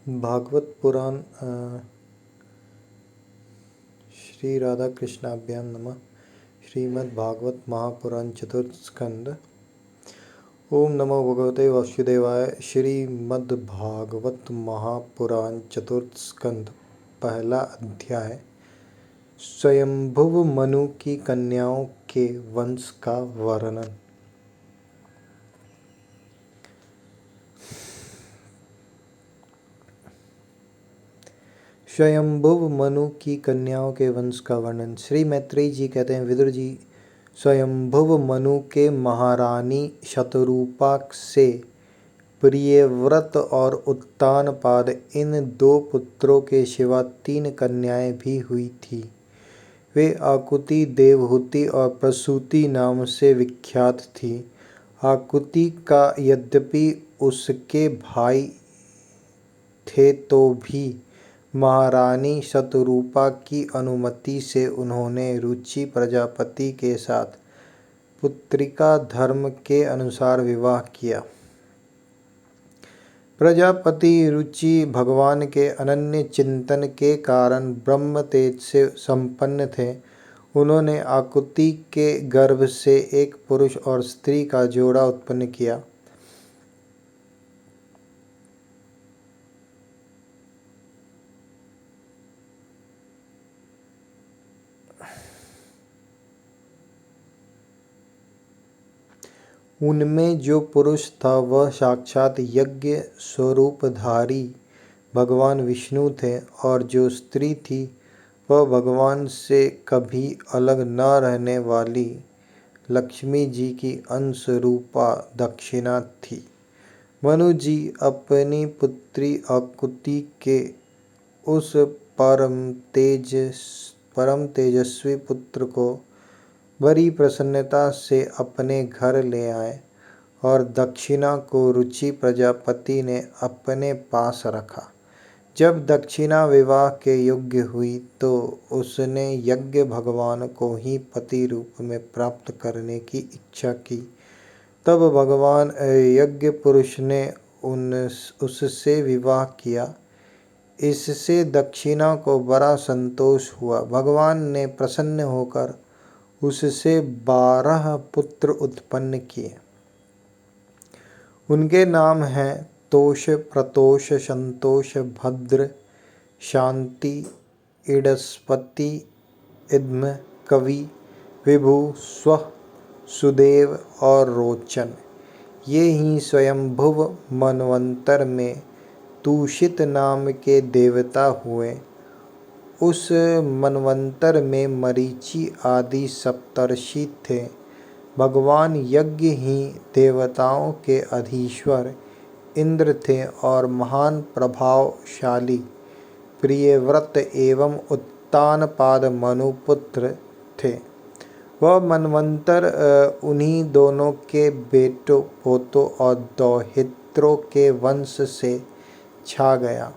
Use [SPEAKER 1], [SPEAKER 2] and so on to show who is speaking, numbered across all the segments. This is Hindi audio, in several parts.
[SPEAKER 1] भागवत पुराण श्री राधा कृष्णाभ्याम नमः। श्रीमद् भागवत महापुराण चतुर्थ स्कंद। ओम नमो भगवते वासुदेवाय। श्रीमद् भागवत महापुराण चतुर्थ स्कंद। पहला अध्याय। स्वयंभुव मनु की कन्याओं के वंश का वर्णन। स्वयंभुव मनु की कन्याओं के वंश का वर्णन। श्री मैत्रेयी जी कहते हैं, विदुर जी, स्वयंभुव मनु के महारानी शतरूपा से प्रियव्रत और उत्तानपाद इन दो पुत्रों के सिवा 3 कन्याएं भी हुई थी। वे आकुति, देवहूति और प्रसूति नाम से विख्यात थी। आकुति का यद्यपि उसके भाई थे तो भी महारानी शतरूपा की अनुमति से उन्होंने रुचि प्रजापति के साथ पुत्रिका धर्म के अनुसार विवाह किया। प्रजापति रुचि भगवान के अनन्य चिंतन के कारण ब्रह्म तेज से संपन्न थे। उन्होंने आकुति के गर्भ से एक पुरुष और स्त्री का जोड़ा उत्पन्न किया। उनमें जो पुरुष था वह साक्षात यज्ञ स्वरूपधारी भगवान विष्णु थे, और जो स्त्री थी वह भगवान से कभी अलग न रहने वाली लक्ष्मी जी की अंश रूपा दक्षिणा थी। मनु जी अपनी पुत्री आकुति के उस परम तेजस्वी पुत्र को बड़ी प्रसन्नता से अपने घर ले आए और दक्षिणा को रुचि प्रजापति ने अपने पास रखा। जब दक्षिणा विवाह के योग्य हुई तो उसने यज्ञ भगवान को ही पति रूप में प्राप्त करने की इच्छा की। तब भगवान यज्ञ पुरुष ने उससे विवाह किया। इससे दक्षिणा को बड़ा संतोष हुआ। भगवान ने प्रसन्न होकर उससे 12 पुत्र उत्पन्न किए। उनके नाम हैं तोष, प्रतोष, संतोष, भद्र, शांति, इडस्पति, इद्म, कवि, विभु, स्वः, सुदेव और रोचन। ये ही स्वयंभुव मनवंतर में तूषित नाम के देवता हुए। उस मनवंतर में मरीचि आदि सप्तर्षि थे। भगवान यज्ञ ही देवताओं के अधीश्वर इंद्र थे और महान प्रभावशाली प्रियव्रत एवं उत्तानपाद मनुपुत्र थे। वह मनवंतर उन्हीं दोनों के बेटों, पोतों और दौहित्रों के वंश से छा गया।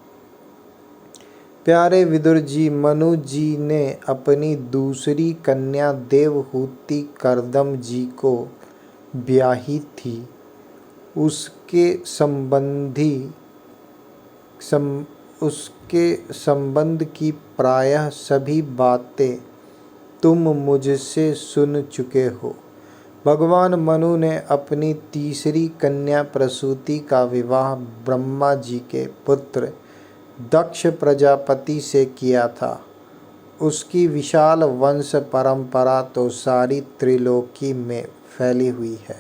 [SPEAKER 1] प्यारे विदुर जी, मनु जी ने अपनी दूसरी कन्या देवहूति कर्दम जी को ब्याही थी। उसके संबंध की प्रायः सभी बातें तुम मुझसे सुन चुके हो। भगवान मनु ने अपनी तीसरी कन्या प्रसूति का विवाह ब्रह्मा जी के पुत्र दक्ष प्रजापति से किया था। उसकी विशाल वंश परंपरा तो सारी त्रिलोकी में फैली हुई है।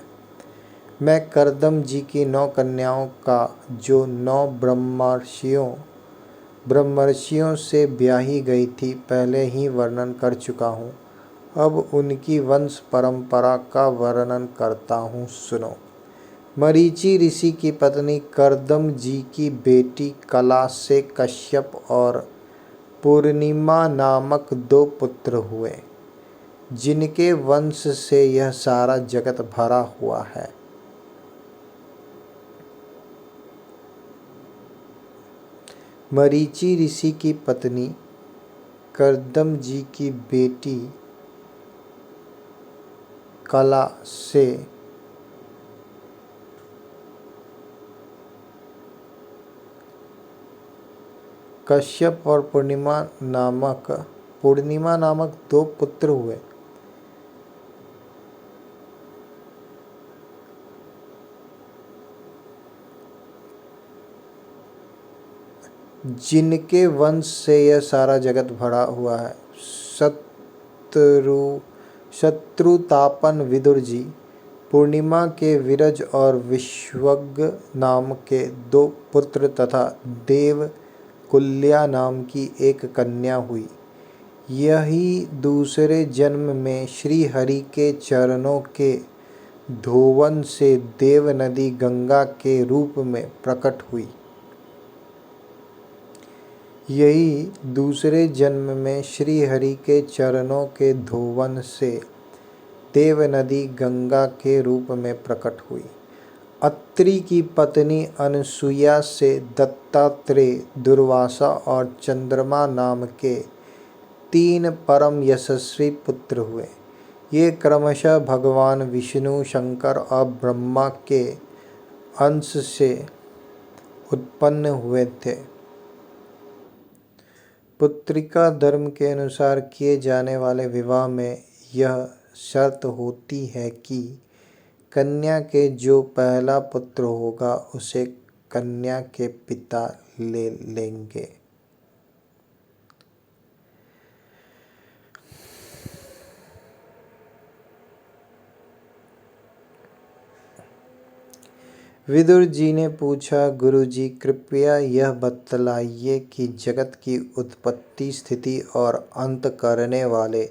[SPEAKER 1] मैं कर्दम जी की 9 कन्याओं का, जो 9 ब्रह्मर्षियों से ब्याही गई थी, पहले ही वर्णन कर चुका हूँ। अब उनकी वंश परंपरा का वर्णन करता हूँ, सुनो। मरीचि ऋषि की पत्नी कर्दम जी की बेटी कला से कश्यप और पूर्णिमा नामक 2 पुत्र हुए, जिनके वंश से यह सारा जगत भरा हुआ है। मरीचि ऋषि की पत्नी कर्दम जी की बेटी कला से कश्यप और पूर्णिमा नामक 2 पुत्र हुए। जिनके वंश से यह सारा जगत भरा हुआ है। शत्रुतापन विदुर जी, पूर्णिमा के विरज और विश्वज्ञ नाम के 2 पुत्र तथा देवकुल्या नाम की एक कन्या हुई। यही दूसरे जन्म में श्री हरि के चरणों के धोवन से देव नदी गंगा के रूप में प्रकट हुई। यही दूसरे जन्म में श्री हरि के चरणों के धोवन से देव नदी गंगा के रूप में प्रकट हुई। अत्रि की पत्नी अनसुईया से दत्तात्रेय, दुर्वासा और चंद्रमा नाम के 3 परम यशस्वी पुत्र हुए। ये क्रमशः भगवान विष्णु, शंकर और ब्रह्मा के अंश से उत्पन्न हुए थे। पुत्रिका धर्म के अनुसार किए जाने वाले विवाह में यह शर्त होती है कि कन्या के जो पहला पुत्र होगा उसे कन्या के पिता ले लेंगे। विदुर जी ने पूछा, गुरुजी कृपया यह बतलाइए कि जगत की उत्पत्ति, स्थिति और अंत करने वाले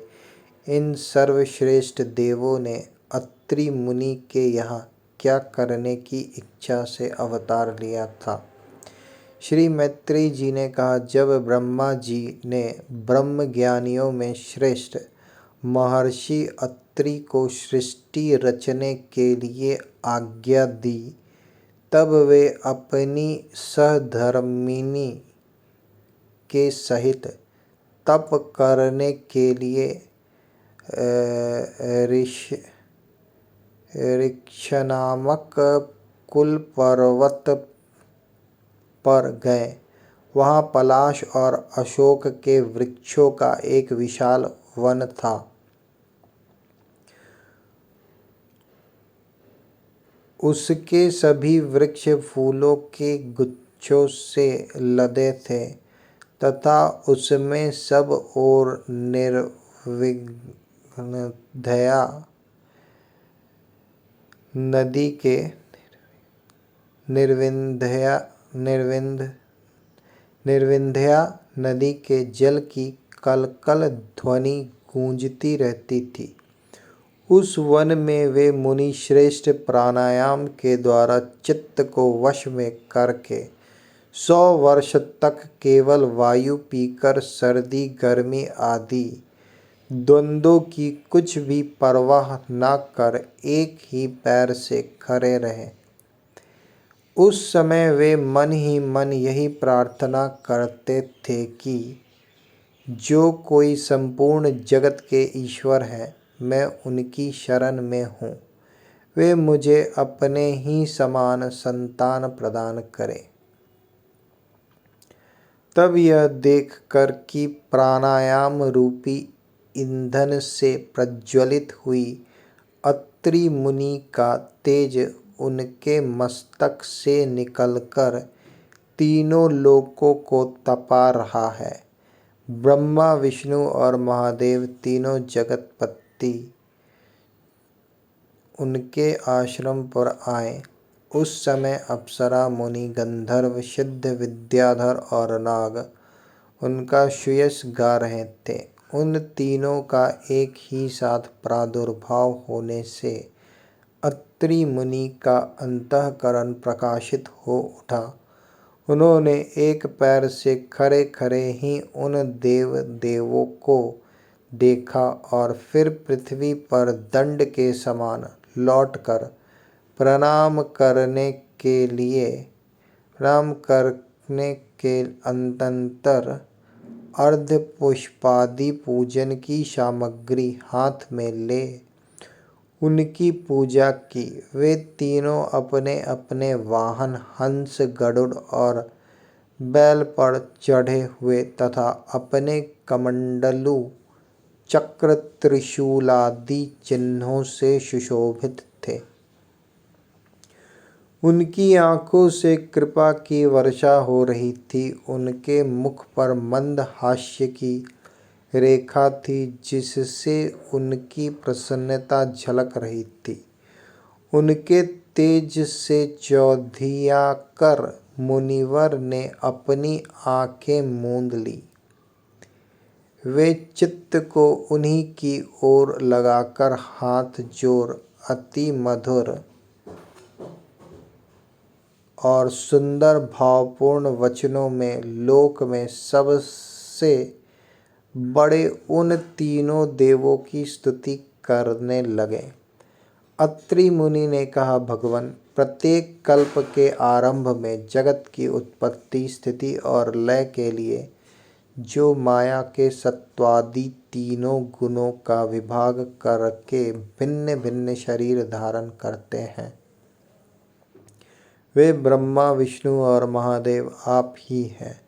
[SPEAKER 1] इन सर्वश्रेष्ठ देवों ने अत्रि मुनि के यहाँ क्या करने की इच्छा से अवतार लिया था। श्री मैत्रेय जी ने कहा, जब ब्रह्मा जी ने ब्रह्म ज्ञानियों में श्रेष्ठ महर्षि अत्रि को सृष्टि रचने के लिए आज्ञा दी, तब वे अपनी सहधर्मिणी के सहित तप करने के लिए ऋक्ष नामक कुल पर्वत पर गए। वहाँ पलाश और अशोक के वृक्षों का एक विशाल वन था। उसके सभी वृक्ष फूलों के गुच्छों से लदे थे तथा उसमें सब ओर निर्विंध्या नदी के जल की कलकल ध्वनि गूंजती रहती थी। उस वन में वे मुनि श्रेष्ठ प्राणायाम के द्वारा चित्त को वश में करके 100 वर्ष तक केवल वायु पीकर सर्दी, गर्मी आदि द्वंद्वों की कुछ भी परवाह न कर एक ही पैर से खड़े रहे। उस समय वे मन ही मन यही प्रार्थना करते थे कि जो कोई संपूर्ण जगत के ईश्वर हैं, मैं उनकी शरण में हूँ। वे मुझे अपने ही समान संतान प्रदान करें। तब यह देख कर कि प्राणायाम रूपी ईंधन से प्रज्वलित हुई अत्रि मुनि का तेज उनके मस्तक से निकलकर तीनों लोकों को तपा रहा है, ब्रह्मा, विष्णु और महादेव तीनों जगतपति उनके आश्रम पर आए। उस समय अप्सरा, मुनि, गंधर्व, सिद्ध, विद्याधर और नाग उनका श्रेयस गा रहे थे। उन तीनों का एक ही साथ प्रादुर्भाव होने से अत्रि मुनि का अंतःकरण प्रकाशित हो उठा। उन्होंने एक पैर से खड़े खड़े ही उन देवों को देखा और फिर पृथ्वी पर दंड के समान लौटकर प्रणाम करने के अनंतर अर्ध पुष्पादि पूजन की सामग्री हाथ में ले उनकी पूजा की। वे तीनों अपने अपने वाहन हंस, गरुड़ और बैल पर चढ़े हुए तथा अपने कमंडलू चक्र त्रिशूलादि चिन्हों से सुशोभित थे। उनकी आंखों से कृपा की वर्षा हो रही थी। उनके मुख पर मंद हास्य की रेखा थी जिससे उनकी प्रसन्नता झलक रही थी। उनके तेज से चौधिया कर मुनिवर ने अपनी आंखें मूंद ली। वे चित्त को उन्हीं की ओर लगाकर हाथ जोड़ अति मधुर और सुंदर भावपूर्ण वचनों में लोक में सबसे बड़े उन तीनों देवों की स्तुति करने लगे। अत्रि मुनि ने कहा, भगवान, प्रत्येक कल्प के आरंभ में जगत की उत्पत्ति, स्थिति और लय के लिए जो माया के सत्वादि तीनों गुणों का विभाग करके भिन्न भिन्न शरीर धारण करते हैं, वे ब्रह्मा, विष्णु और महादेव आप ही हैं।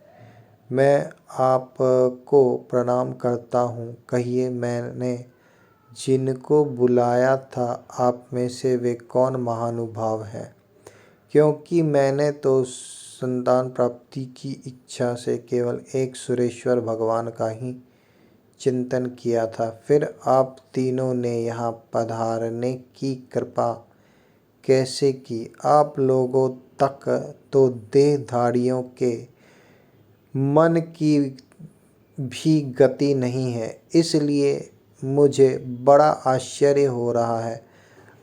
[SPEAKER 1] मैं आपको प्रणाम करता हूँ। कहिए, मैंने जिनको बुलाया था आप में से वे कौन महानुभाव हैं? क्योंकि मैंने तो संतान प्राप्ति की इच्छा से केवल एक सुरेश्वर भगवान का ही चिंतन किया था। फिर आप तीनों ने यहाँ पधारने की कृपा कैसे की? आप लोगों तक तो देहधारियों के मन की भी गति नहीं है, इसलिए मुझे बड़ा आश्चर्य हो रहा है।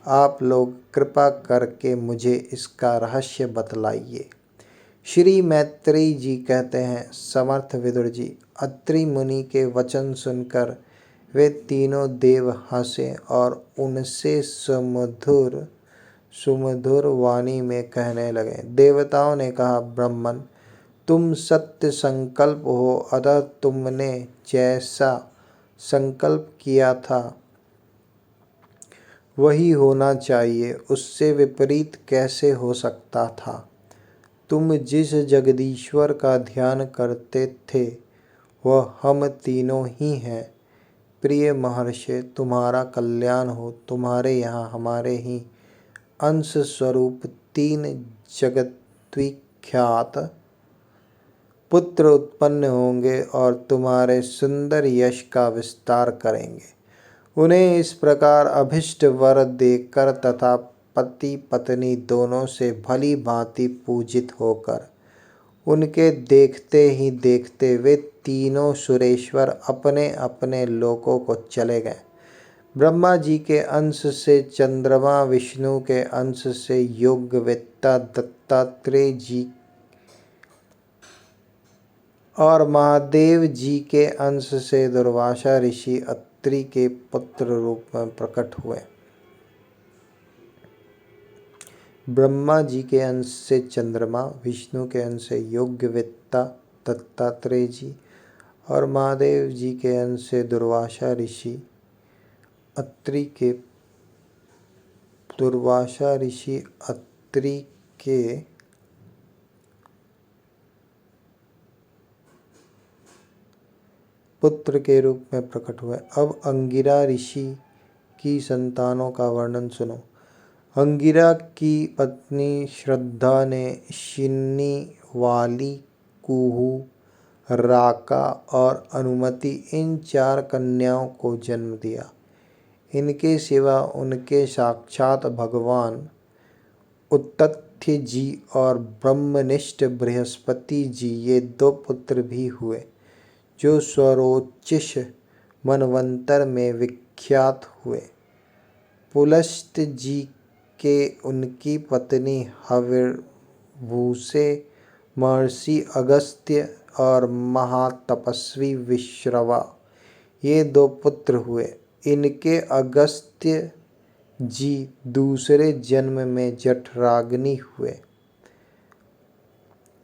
[SPEAKER 1] आप लोग कृपा करके मुझे इसका रहस्य बतलाइए। श्री मैत्रेयी जी कहते हैं, समर्थ विदुर जी, अत्रि मुनि के वचन सुनकर वे तीनों देव हंसे और उनसे सुमधुर वाणी में कहने लगे। देवताओं ने कहा, ब्राह्मण, तुम सत्य संकल्प हो, अतः तुमने जैसा संकल्प किया था वही होना चाहिए, उससे विपरीत कैसे हो सकता था? तुम जिस जगदीश्वर का ध्यान करते थे वह हम तीनों ही हैं। प्रिय महर्षि, तुम्हारा कल्याण हो। तुम्हारे यहाँ हमारे ही अंश स्वरूप 3 जगद्विख्यात पुत्र उत्पन्न होंगे और तुम्हारे सुंदर यश का विस्तार करेंगे। उन्हें इस प्रकार अभिष्ट वर देकर तथा पति पत्नी दोनों से भली भांति पूजित होकर उनके देखते ही देखते वे तीनों सुरेश्वर अपने अपने लोकों को चले गए। ब्रह्मा जी के अंश से चंद्रमा, विष्णु के अंश से योगवेत्ता दत्तात्रेय जी और महादेव जी के अंश से दुर्वासा ऋषि अत्रि के पुत्र रूप में प्रकट हुए। ब्रह्मा जी के अंश से चंद्रमा, विष्णु के अंश से योगवेत्ता दत्तात्रेय जी और महादेव जी के अंश से दुर्वासा ऋषि अत्रि के पुत्र के रूप में प्रकट हुए। अब अंगिरा ऋषि की संतानों का वर्णन सुनो। अंगिरा की पत्नी श्रद्धा ने शिन्नी, वाली, कुहू, राका और अनुमति इन 4 कन्याओं को जन्म दिया। इनके सिवा उनके साक्षात भगवान उत्तथ्य जी और ब्रह्मनिष्ठ बृहस्पति जी ये 2 पुत्र भी हुए, जो स्वरोचिष मनवंतर में विख्यात हुए। पुलस्त जी के उनकी पत्नी हविर्भूषे, महर्षि अगस्त्य और महातपस्वी विश्रवा ये 2 पुत्र हुए। इनके अगस्त्य जी दूसरे जन्म में जठराग्नि हुए।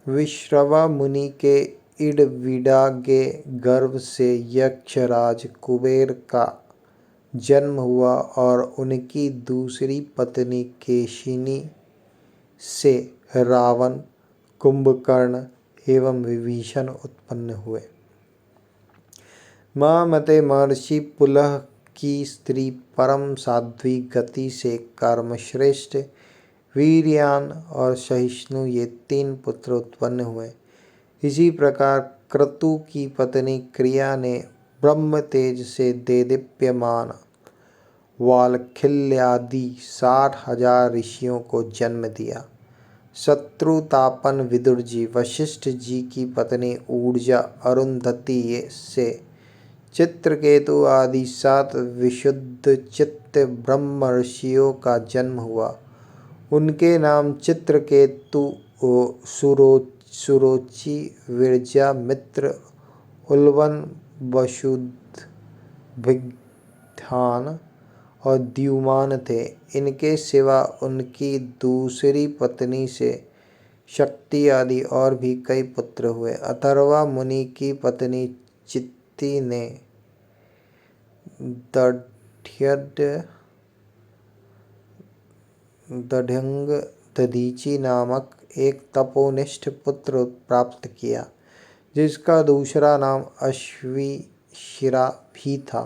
[SPEAKER 1] विश्रवा मुनि के इड़विड़ा के गर्भ से यक्षराज कुबेर का जन्म हुआ और उनकी दूसरी पत्नी केशिनी से रावण, कुंभकर्ण, एवं विभीषण उत्पन्न हुए। महामते महर्षि पुलह की स्त्री परम साध्वी गति से कर्मश्रेष्ठ वीर्यान और सहिष्णु ये 3 पुत्र उत्पन्न हुए। इसी प्रकार क्रतु की पत्नी क्रिया ने ब्रह्म तेज से देदीप्यमान वालखिल्यादि 60,000 ऋषियों को जन्म दिया। शत्रुतापन विदुर जी वशिष्ठ जी की पत्नी ऊर्जा अरुंधति से चित्रकेतु आदि 7 विशुद्ध चित्त ब्रह्म ऋषियों का जन्म हुआ। उनके नाम चित्रकेतु, सुरोचि, विरजा, मित्र, उल्वन, वसुध, भिग्धान और द्युमान थे। इनके सिवा उनकी दूसरी पत्नी से शक्ति आदि और भी कई पुत्र हुए। अथर्वा मुनि की पत्नी चित्ती ने दढ्यंग दधीचि नामक एक तपोनिष्ठ पुत्र प्राप्त किया, जिसका दूसरा नाम अश्विशिरा भी था।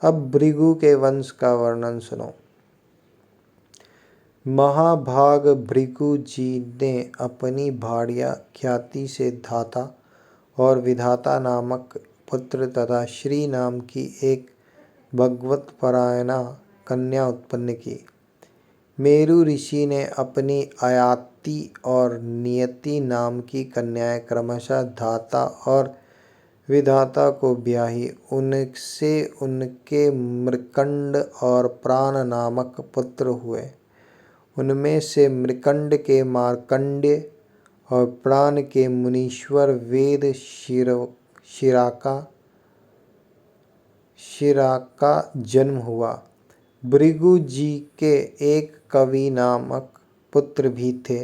[SPEAKER 1] अब भृगु के वंश का वर्णन सुनो। महाभाग भृगु जी ने अपनी भार्या ख्याति से धाता और विधाता नामक पुत्र तथा श्री नाम की एक भगवत परायणा कन्या उत्पन्न की। मेरु ऋषि ने अपनी आयाति और नियति नाम की कन्याएं क्रमशः धाता और विधाता को ब्याही। उनसे उनके मृकंड और प्राण नामक पुत्र हुए। उनमें से मृकंड के मार्कंडेय और प्राण के मुनीश्वर वेद शिरा का जन्म हुआ। भृगु जी के एक कवि नामक पुत्र भी थे।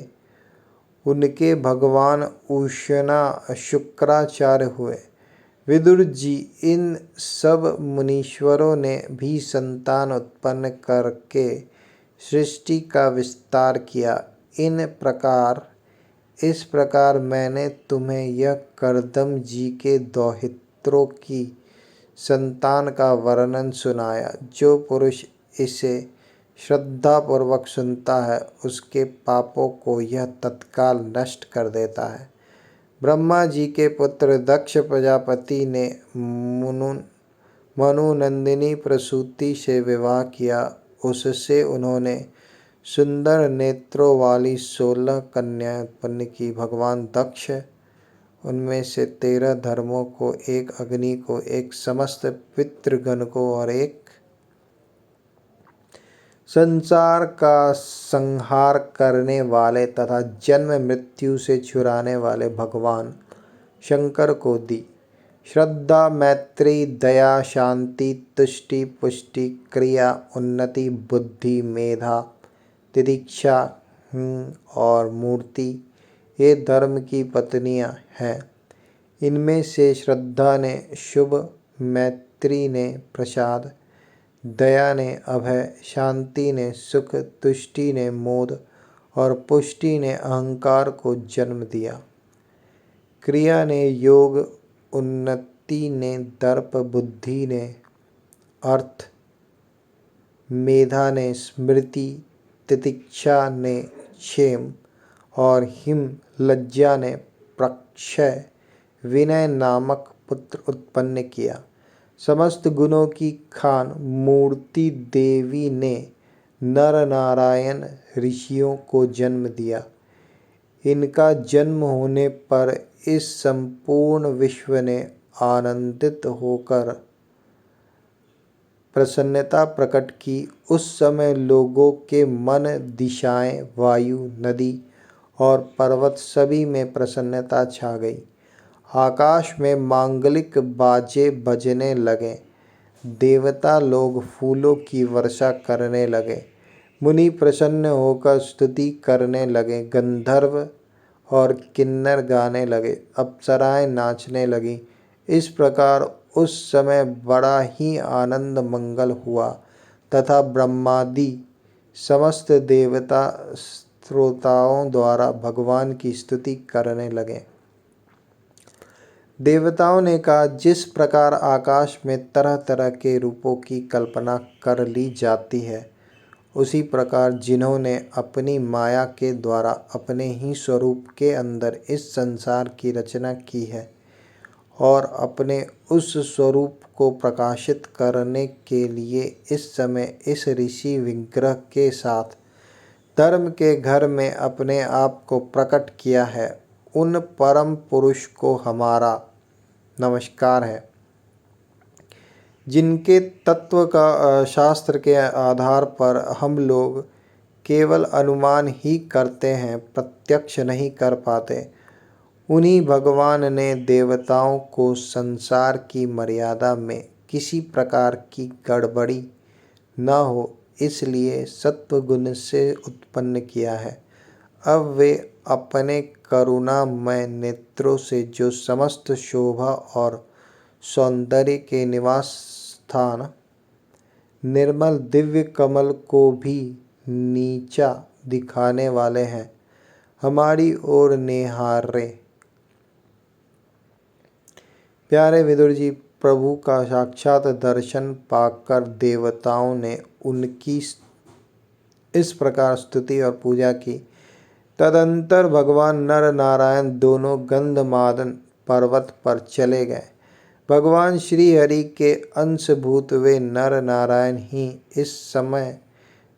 [SPEAKER 1] उनके भगवान उशना शुक्राचार्य हुए। विदुर जी इन सब मुनीश्वरों ने भी संतान उत्पन्न करके सृष्टि का विस्तार किया। इस प्रकार मैंने तुम्हें यह कर्दम जी के दौहित्रों की संतान का वर्णन सुनाया। जो पुरुष इसे श्रद्धापूर्वक सुनता है उसके पापों को यह तत्काल नष्ट कर देता है। ब्रह्मा जी के पुत्र दक्ष प्रजापति ने मनुनंदिनी प्रसूति से विवाह किया। उससे उन्होंने सुंदर नेत्रों वाली 16 कन्याएं उत्पन्न की। भगवान दक्ष उनमें से 13 धर्मों को, एक अग्नि को, एक समस्त पितृगण को और एक संसार का संहार करने वाले तथा जन्म मृत्यु से छुड़ाने वाले भगवान शंकर को दी। श्रद्धा, मैत्री, दया, शांति, तुष्टि, पुष्टि, क्रिया, उन्नति, बुद्धि, मेधा, तितिक्षा और मूर्ति ये धर्म की पत्नियां हैं। इनमें से श्रद्धा ने शुभ, मैत्री ने प्रसाद, दया ने अभय, शांति ने सुख, तुष्टि ने मोद और पुष्टि ने अहंकार को जन्म दिया। क्रिया ने योग, उन्नति ने दर्प, बुद्धि ने अर्थ, मेधा ने स्मृति, तितिक्षा ने क्षेम और हिम लज्जा ने प्रक्षय, विनय नामक पुत्र उत्पन्न किया। समस्त गुणों की खान मूर्ति देवी ने नर नारायण ऋषियों को जन्म दिया। इनका जन्म होने पर इस संपूर्ण विश्व ने आनंदित होकर प्रसन्नता प्रकट की। उस समय लोगों के मन, दिशाएं, वायु, नदी और पर्वत सभी में प्रसन्नता छा गई। आकाश में मांगलिक बाजे बजने लगे। देवता लोग फूलों की वर्षा करने लगे। मुनि प्रसन्न होकर स्तुति करने लगे। गंधर्व और किन्नर गाने लगे। अप्सराएं नाचने लगी। इस प्रकार उस समय बड़ा ही आनंद मंगल हुआ तथा ब्रह्मादि समस्त देवता श्रोताओं द्वारा भगवान की स्तुति करने लगे। देवताओं ने कहा, जिस प्रकार आकाश में तरह तरह के रूपों की कल्पना कर ली जाती है, उसी प्रकार जिन्होंने अपनी माया के द्वारा अपने ही स्वरूप के अंदर इस संसार की रचना की है और अपने उस स्वरूप को प्रकाशित करने के लिए इस समय इस ऋषि विग्रह के साथ धर्म के घर में अपने आप को प्रकट किया है, उन परम पुरुष को हमारा नमस्कार है, जिनके तत्व का शास्त्र के आधार पर हम लोग केवल अनुमान ही करते हैं, प्रत्यक्ष नहीं कर पाते। उन्हीं भगवान ने देवताओं को संसार की मर्यादा में किसी प्रकार की गड़बड़ी न हो इसलिए सत्वगुण से उत्पन्न किया है। अब वे अपने करुणामय नेत्रों से जो समस्त शोभा और सौंदर्य के निवास स्थान निर्मल दिव्य कमल को भी नीचा दिखाने वाले हैं, हमारी ओर निहारे। प्यारे विदुर जी, प्रभु का साक्षात दर्शन पाकर देवताओं ने उनकी इस प्रकार स्तुति और पूजा की। तदंतर भगवान नर नारायण दोनों गंधमादन पर्वत पर चले गए। भगवान श्री हरि के अंशभूत वे नर नारायण ही इस समय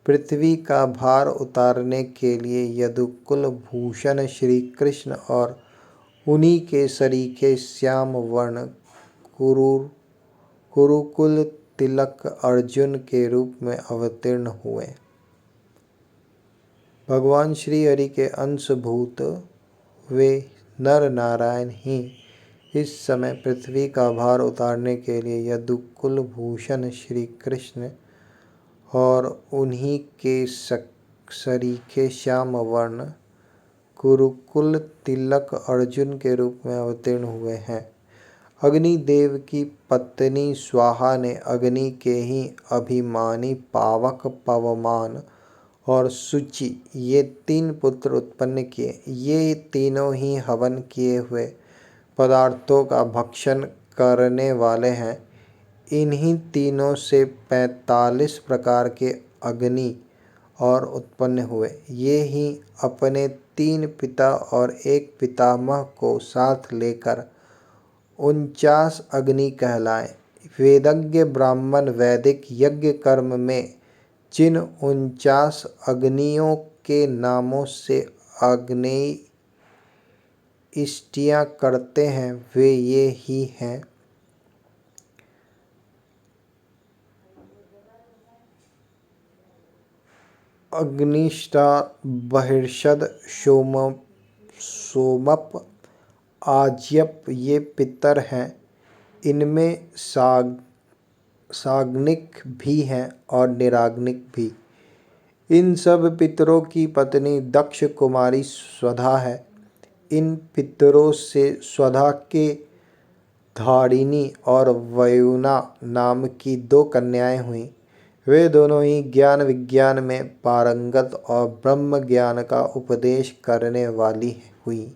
[SPEAKER 1] पृथ्वी का भार उतारने के लिए यदुकुल भूषण श्री कृष्ण और उन्हीं के सरीखे श्याम वर्ण कुरुकुल तिलक अर्जुन के रूप में अवतीर्ण हुए। भगवान श्री हरि के अंशभूत वे नर नारायण ही इस समय पृथ्वी का भार उतारने के लिए यदुकुल भूषण श्री कृष्ण और उन्हीं के सरीखे श्याम वर्ण कुरुकुल तिलक अर्जुन के रूप में अवतीर्ण हुए हैं। अग्निदेव की पत्नी स्वाहा ने अग्नि के ही अभिमानी पावक पवमान और शुचि ये 3 पुत्र उत्पन्न किए। ये तीनों ही हवन किए हुए पदार्थों का भक्षण करने वाले हैं। इन्हीं तीनों से 45 प्रकार के अग्नि और उत्पन्न हुए। ये ही अपने 3 पिता और 1 पितामह को साथ लेकर 49 अग्नि कहलाए। वेदज्ञ ब्राह्मण वैदिक यज्ञ कर्म में जिन 49 अग्नियों के नामों से आग्नेय इष्टियाँ करते हैं, वे ये ही हैं। अग्निष्ठा बहिर्षद सोमप आज्यप ये पितर हैं। इनमें साग्निक भी हैं और निराग्निक भी। इन सब पितरों की पत्नी दक्ष कुमारी स्वधा है। इन पितरों से स्वधा के धारिणी और वयुना नाम की 2 कन्याएं हुईं। वे दोनों ही ज्ञान विज्ञान में पारंगत और ब्रह्म ज्ञान का उपदेश करने वाली हुई।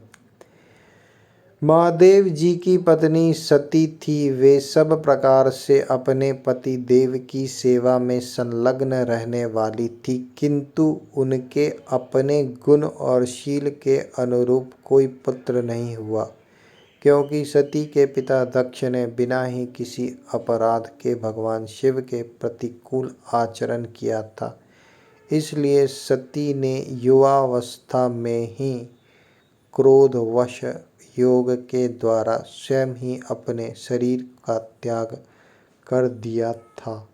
[SPEAKER 1] महादेव जी की पत्नी सती थी। वे सब प्रकार से अपने पति देव की सेवा में संलग्न रहने वाली थी, किंतु उनके अपने गुण और शील के अनुरूप कोई पुत्र नहीं हुआ, क्योंकि सती के पिता दक्ष ने बिना ही किसी अपराध के भगवान शिव के प्रतिकूल आचरण किया था। इसलिए सती ने युवावस्था में ही क्रोधवश योग के द्वारा स्वयं ही अपने शरीर का त्याग कर दिया था।